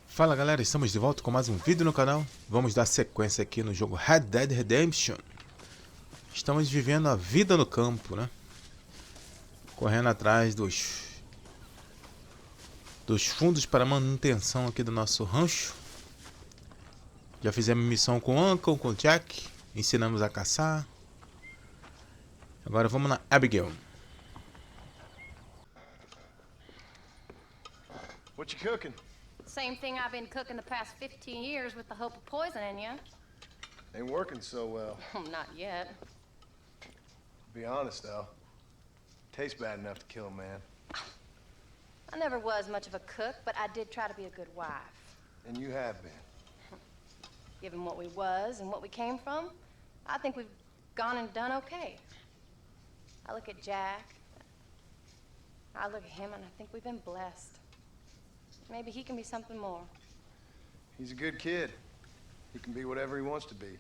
Fala galera, estamos de volta com mais um vídeo no canal. Vamos dar sequência aqui no jogo Red Dead Redemption. Estamos vivendo a vida no campo, né? Correndo atrás dos fundos para manutenção aqui do nosso rancho. Já fizemos missão com o Uncle, com o Jack. Ensinamos a caçar. Agora vamos na Abigail. What you cooking? Same thing I've been cooking the past 15 years with the hope of poisoning you. Ain't working so well. Not yet. Be honest though, tastes bad enough to kill a man. I never was much of a cook, but I did try to be a good wife. And you have been. Given what we was and what we came from, I think we've gone and done okay. I look at Jack, I look at him, and I think we've been blessed. Maybe he can be something more. He's a good kid. He can be whatever he wants to be.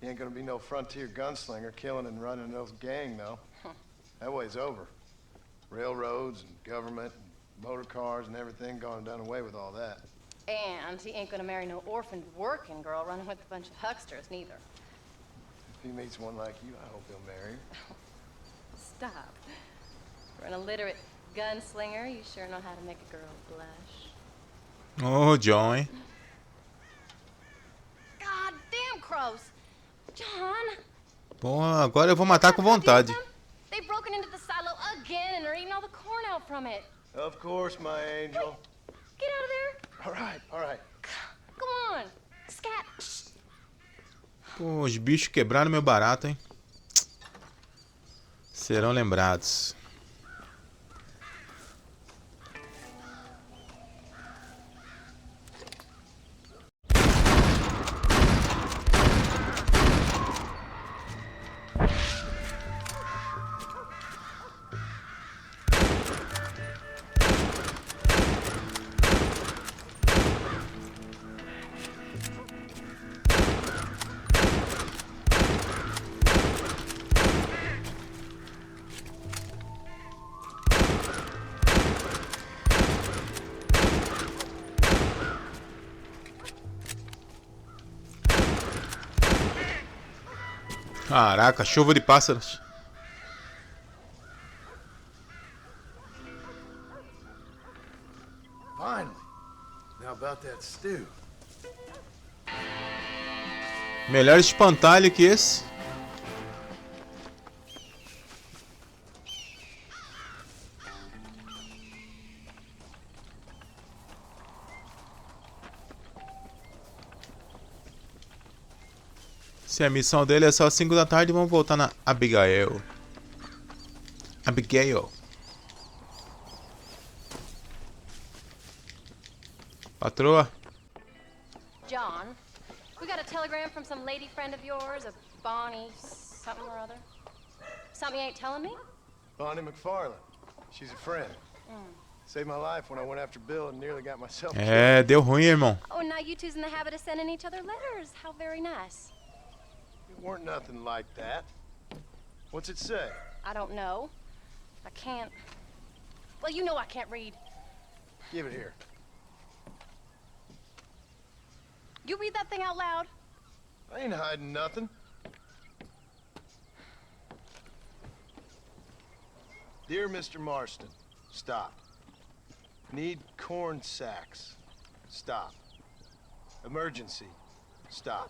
He ain't gonna be no frontier gunslinger killing and running no gang, though. That way's over. Railroads and government and motor cars and everything gone and done away with all that. And he ain't gonna marry no orphaned working girl running with a bunch of hucksters, neither. If he meets one like you, I hope he'll marry her. Stop. For an illiterate gunslinger, you sure know how to make a girl blush. Oh, John. God damn crows! John! Porra, agora eu vou matar com vontade. They've broken into the silo again and are eating all the corn out from it. Of course, my angel. Get out of there! All right, all right. Come on! Scat! Pô, os bichos quebraram meu barato, hein? Serão lembrados. Caraca, chuva de pássaros. Finally. Now about that stew. Melhor espantalho que esse. Se a missão dele é só 5 da tarde, vamos voltar na Abigail. Abigail. Patroa. John, we got a telegram from some lady friend of yours, a Bonnie something or other. Something you ain't telling me? Bonnie McFarland. She's a friend. Saved my life when I went after Bill and nearly got myself killed. É, deu ruim, irmão. Oh, now you two's in the habit of sending each other letters. How very nice. It weren't nothing like that. What's it say? I don't know. I can't. Well, you know I can't read. Give it here. You read that thing out loud? I ain't hiding nothing. Dear Mr. Marston, stop. Need corn sacks. Stop. Emergency. Stop.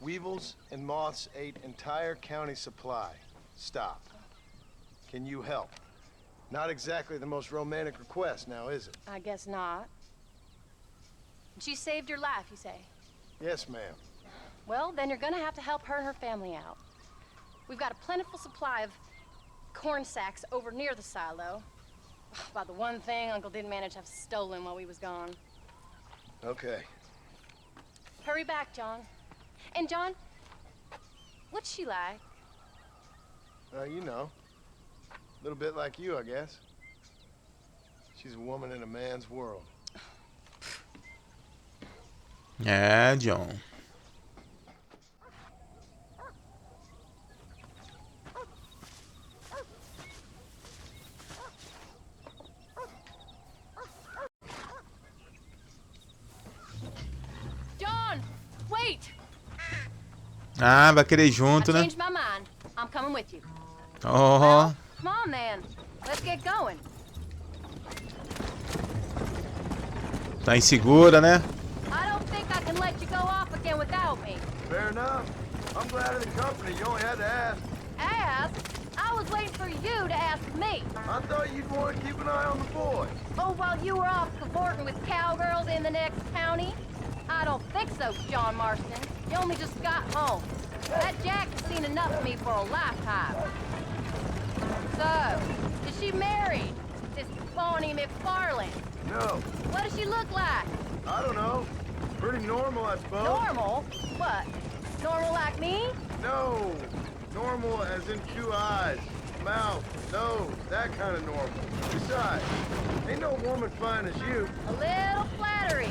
Weevils and moths ate entire county supply. Stop. Can you help? Not exactly the most romantic request now, is it? I guess not. She saved your life, you say? Yes, ma'am. Well, then you're gonna have to help her and her family out. We've got a plentiful supply of corn sacks over near the silo. About the one thing Uncle didn't manage to have stolen while we was gone. Okay. Hurry back, John. And John, what's she like? You know. A little bit like you, I guess. She's a woman in a man's world. É, John. Ah, vai querer ir I junto, né? changed my mind. I'm coming with you. Oh, Well, come on then. Let's get going. tá insegura, né? I don't think I can let you go off again without me. Fair enough. I'm glad of the company. You only had to ask. Ask? I was waiting for you to ask me. I thought you'd want to keep an eye on the boys. Oh, while you were off cavorting with cowgirls in the next county? I don't think so, John Marston. You only just got home. That Jack has seen enough of me for a lifetime. So, is she married? This Bonnie McFarlane? No, What does she look like? I don't know. Pretty normal, I suppose. Normal? What? Normal like me? No, normal as in 2 eyes, mouth, nose, that kind of normal. Besides, ain't no woman fine as you. A little flattery.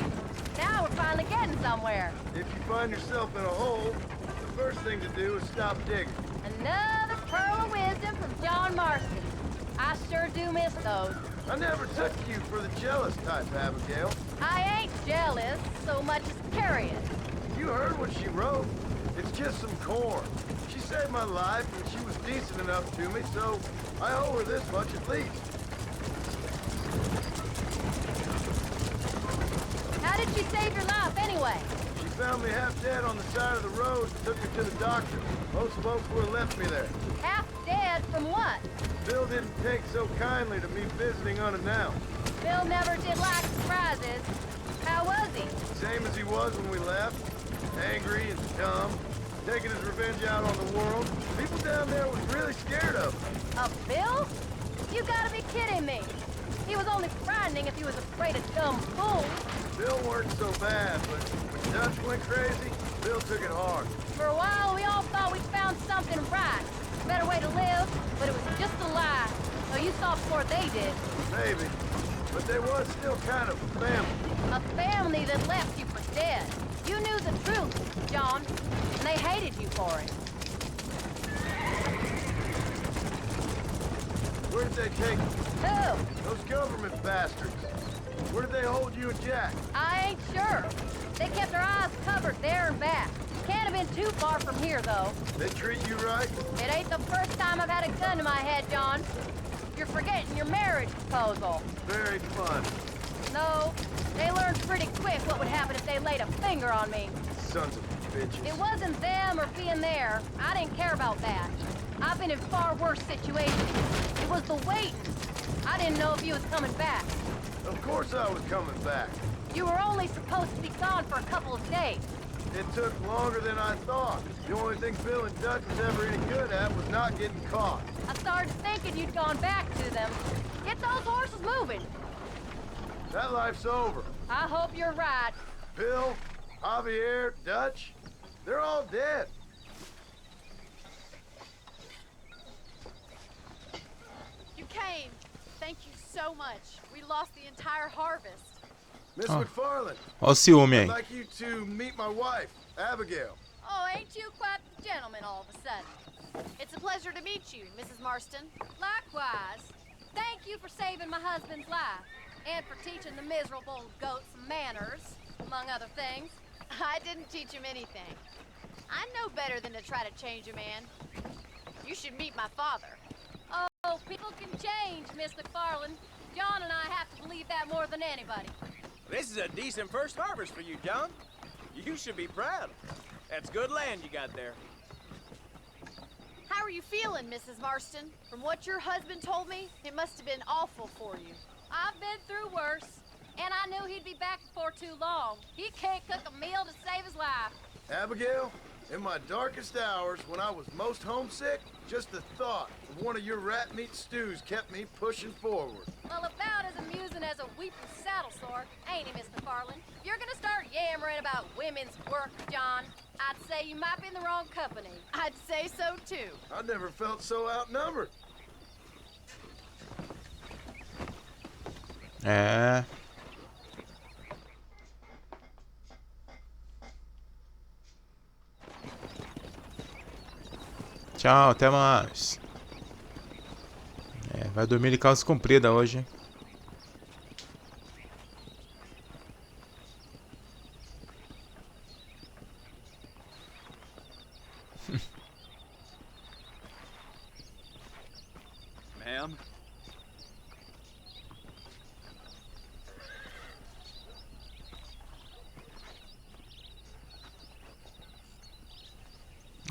Now we're finally getting somewhere. If you find yourself in a hole, the first thing to do is stop digging. Another pearl of wisdom from John Marston. I sure do miss those. I never took you for the jealous type, Abigail. I ain't jealous so much as curious. You heard what she wrote. It's just some corn. She saved my life and she was decent enough to me, so I owe her this much at least. How did she save your life anyway? She found me half dead on the side of the road and took me to the doctor. Most folks would have left me there. Half dead from what? Bill didn't take so kindly to me visiting unannounced. Bill never did like surprises. How was he? Same as he was when we left. Angry and dumb. Taking his revenge out on the world. People down there was really scared of him. A Bill? You gotta be kidding me. He was only frightening if he was afraid of dumb fools. Bill weren't so bad, but when Dutch went crazy, Bill took it hard. For a while, we all thought we'd found something right. A better way to live, but it was just a lie. So you saw before they did. Maybe. But they was still kind of a family. A family that left you for dead. You knew the truth, John, and they hated you for it. Where did they take you? Who? Those government bastards. Where did they hold you and Jack? I ain't sure. They kept their eyes covered there and back. Can't have been too far from here, though. They treat you right? It ain't the first time I've had a gun to my head, John. You're forgetting your marriage proposal. Very fun. No, they learned pretty quick what would happen if they laid a finger on me. Sons of bitches. It wasn't them or being there. I didn't care about that. I've been in far worse situations. It was the waiting. I didn't know if you was coming back. Of course I was coming back. You were only supposed to be gone for a couple of days. It took longer than I thought. The only thing Bill and Dutch was ever any good at was not getting caught. I started thinking you'd gone back to them. Get those horses moving. That life's over. I hope you're right. Bill, Javier, Dutch, they're all dead. You came. Thank you so much. We lost the entire harvest. Miss Oh. McFarlane, Olha o ciúme I'd aí. like you to meet my wife, Abigail. Oh, ain't you quite the gentleman all of a sudden? It's a pleasure to meet you, Mrs. Marston. Likewise. Thank you for saving my husband's life. And for teaching the miserable goat some manners, among other things. I didn't teach him anything. I'm no better than to try to change a man. You should meet my father. Oh, people can change, Miss McFarlane. John and I have to believe that more than anybody. This is a decent first harvest for you, John. You should be proud. That's good land you got there. How are you feeling, Mrs. Marston? From what your husband told me, it must have been awful for you. I've been through worse, and I knew he'd be back before too long. He can't cook a meal to save his life. Abigail, in my darkest hours, when I was most homesick, just the thought of one of your rat meat stews kept me pushing forward. Well, about as amusing as a weeping saddle sore, ain't he, Miss McFarlane? If you're gonna start yammering about women's work, John, I'd say you might be in the wrong company. I'd say so, too. I never felt so outnumbered. É. Tchau, até mais. É, vai dormir de calça comprida hoje, hein? Ma'am?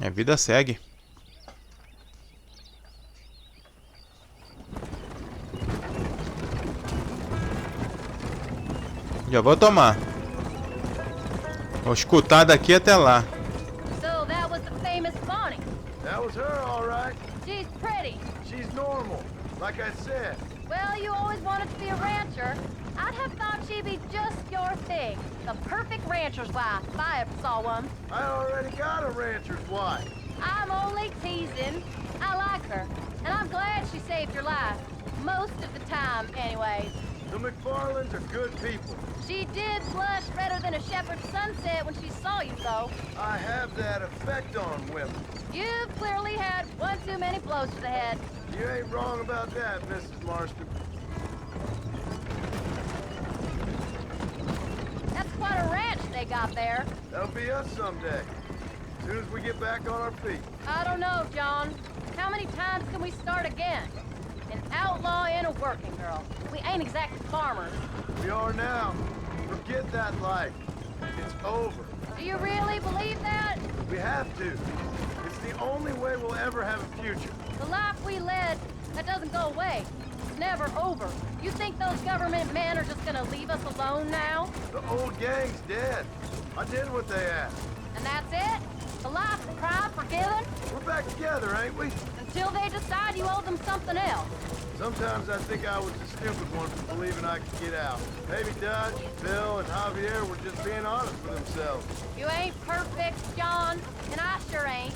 A vida segue. Já vou tomar. Vou escutar daqui até lá. So that was the famous Bonnie. That was her, all right. She's pretty. She's normal, like I said. Well, you always wanted to be a rancher. I'd have thought she'd be just your thing. The perfect rancher's wife, if I ever saw one. I already got a rancher's wife. I'm only teasing. I like her, and I'm glad she saved your life. Most of the time, anyways. The McFarlands are good people. She did blush redder than a shepherd's sunset when she saw you, though. I have that effect on women. You've clearly had one too many blows to the head. You ain't wrong about that, Mrs. Marston. That's quite a ranch they got there. That'll be us someday. As soon as we get back on our feet. I don't know, John. How many times can we start again? An outlaw and a working girl. We ain't exactly farmers. We are now. Forget that life. It's over. Do you really believe that? We have to. It's the only way we'll ever have a future. The life we led, that doesn't go away. It's never over. You think those government men are just gonna leave us alone now? The old gang's dead. I did what they asked. And that's it? A life of crime forgiven? We're back together, ain't we? Until they decide you owe them something else. Sometimes I think I was the stupid one for believing I could get out. Maybe Dutch, Bill, and Javier were just being honest with themselves. You ain't perfect, John, and I sure ain't.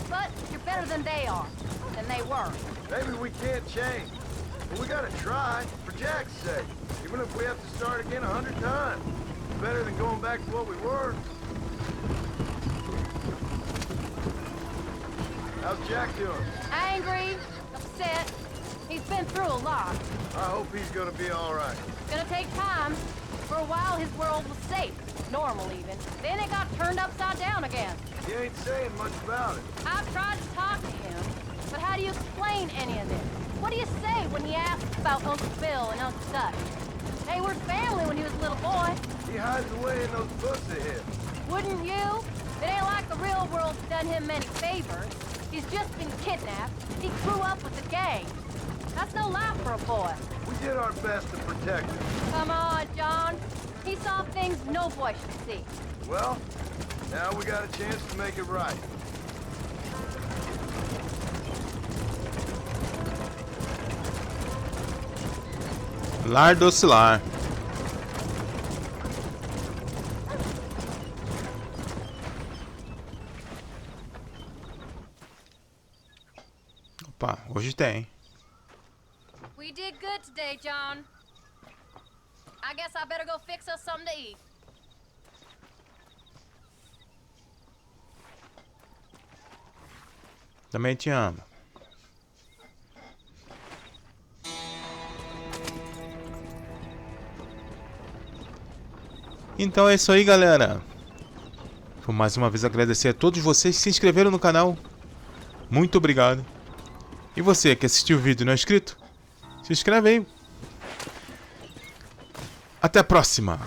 But you're better than they are. Than they were. Maybe we can't change. But we gotta try, for Jack's sake. Even if we have to start again 100 times. Better than going back to what we were. How's Jack doing? Angry, upset. He's been through a lot. I hope he's gonna be all right. It's gonna take time. For a while, his world was safe. Normal, even. Then it got turned upside down again. He ain't saying much about it. I've tried to talk to him, but how do you explain any of this? What do you say when he asks about Uncle Bill and Uncle Dutch? They were family when he was a little boy. He hides away in those books of his. Wouldn't you? It ain't like the real world's done him many favors. He's just been kidnapped. He grew up with the gang. That's no life for a boy. We did our best to protect him. Come on, John. He saw things no boy should see. Well, now we got a chance to make it right. Lar do Oscilar. Opa, hoje tem. We did good today, John. I guess I better go fix us something to eat. Também te amo. Então é isso aí, galera. Vou mais uma vez agradecer a todos vocês que se inscreveram no canal. Muito obrigado. E você que assistiu o vídeo e não é inscrito, se inscreve aí. Até a próxima.